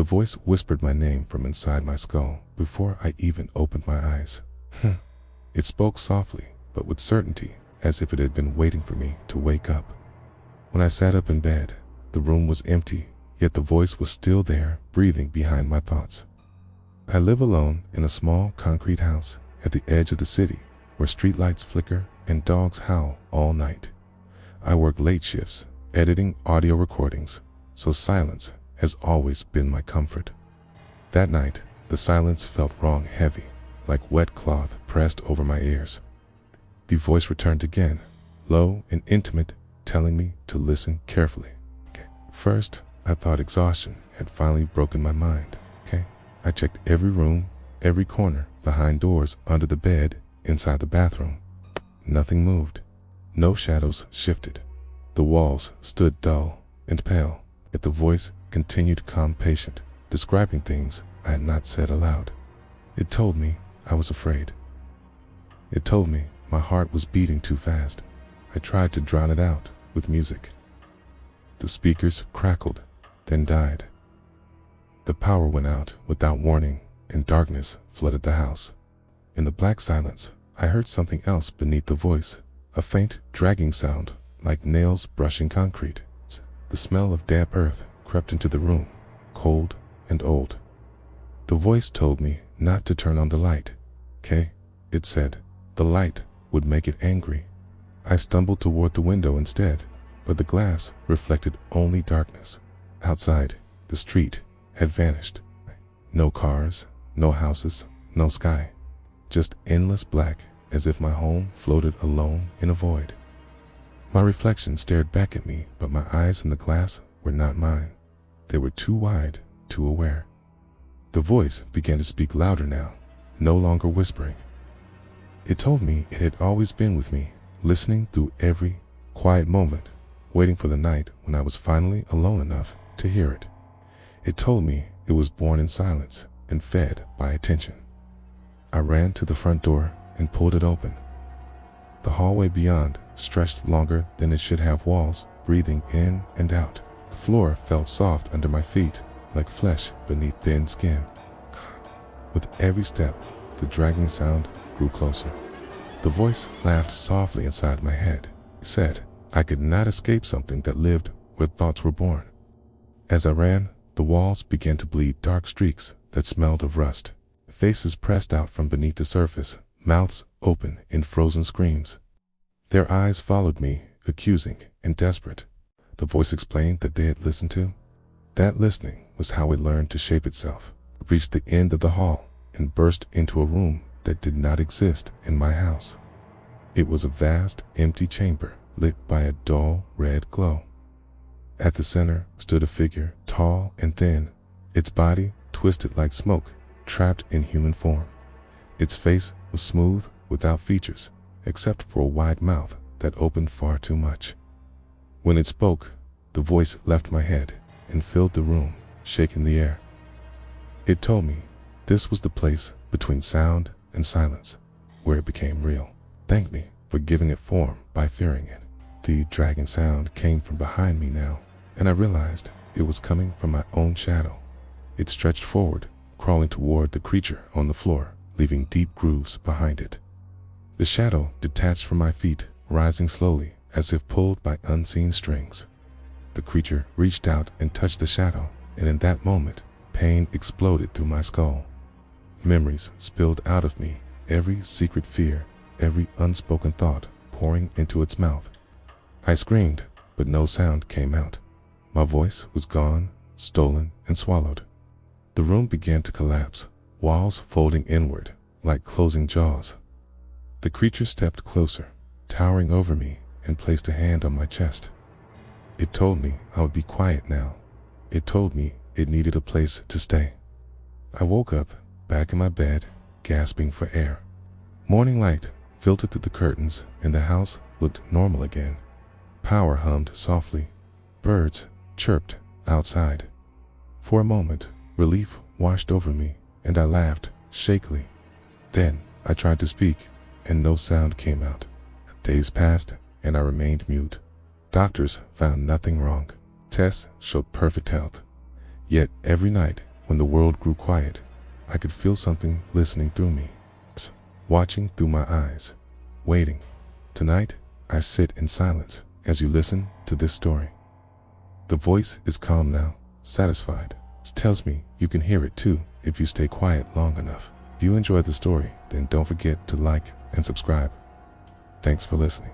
The voice whispered my name from inside my skull before I even opened my eyes. It spoke softly, but with certainty, as if it had been waiting for me to wake up. When I sat up in bed, the room was empty, yet the voice was still there, breathing behind my thoughts. I live alone in a small concrete house at the edge of the city, where streetlights flicker and dogs howl all night. I work late shifts, editing audio recordings, so silence has always been my comfort. That night, the silence felt wrong, heavy, like wet cloth pressed over my ears. The voice returned again, low and intimate, telling me to listen carefully. First, I thought exhaustion had finally broken my mind. I checked every room, every corner, behind doors, under the bed, inside the bathroom. Nothing moved. No shadows shifted. The walls stood dull and pale, yet the voice continued calm, patient, describing things I had not said aloud. It told me I was afraid. It told me my heart was beating too fast. I tried to drown it out with music. The speakers crackled, then died. The power went out without warning, and darkness flooded the house. In the black silence, I heard something else beneath the voice, a faint, dragging sound, like nails brushing concrete. The smell of damp earth crept into the room, cold and old. The voice told me not to turn on the light. It said, the light would make it angry. I stumbled toward the window instead, but the glass reflected only darkness. Outside, the street had vanished. No cars, no houses, no sky. Just endless black, as if my home floated alone in a void. My reflection stared back at me, but my eyes in the glass were not mine. They were too wide, too aware. The voice began to speak louder now, no longer whispering. It told me it had always been with me, listening through every quiet moment, waiting for the night when I was finally alone enough to hear it. It told me it was born in silence and fed by attention. I ran to the front door and pulled it open. The hallway beyond stretched longer than it should have, walls breathing in and out. The floor felt soft under my feet, like flesh beneath thin skin. With every step, the dragging sound grew closer. The voice laughed softly inside my head. It said I could not escape something that lived where thoughts were born. As I ran, the walls began to bleed dark streaks that smelled of rust. Faces pressed out from beneath the surface, mouths open in frozen screams. Their eyes followed me, accusing and desperate. The voice explained that they had listened to. That listening was how it learned to shape itself. It reached the end of the hall and burst into a room that did not exist in my house. It was a vast, empty chamber lit by a dull red glow. At the center stood a figure, tall and thin, its body twisted like smoke, trapped in human form. Its face was smooth, without features, except for a wide mouth that opened far too much. When it spoke, the voice left my head and filled the room, shaking the air. It told me this was the place between sound and silence, where it became real. Thanked me for giving it form by fearing it. The dragging sound came from behind me now, and I realized it was coming from my own shadow. It stretched forward, crawling toward the creature on the floor, leaving deep grooves behind it. The shadow detached from my feet, rising slowly, as if pulled by unseen strings. The creature reached out and touched the shadow, and in that moment, pain exploded through my skull. Memories spilled out of me, every secret fear, every unspoken thought pouring into its mouth. I screamed, but no sound came out. My voice was gone, stolen, and swallowed. The room began to collapse, walls folding inward, like closing jaws. The creature stepped closer, towering over me, and placed a hand on my chest. It told me I would be quiet now. It told me it needed a place to stay. I woke up, back in my bed, gasping for air. Morning light filtered through the curtains, and the house looked normal again. Power hummed softly. Birds chirped outside. For a moment, relief washed over me, and I laughed, shakily. Then I tried to speak, and no sound came out. Days passed, and I remained mute. Doctors found nothing wrong. Tests showed perfect health. Yet every night, When the world grew quiet, I could feel something listening through me, watching through my eyes, waiting. Tonight, I sit in silence as you listen to this story. The voice is calm now, satisfied. It tells me you can hear it too if you stay quiet long enough. If you enjoyed the story, then don't forget to like and subscribe. Thanks for listening.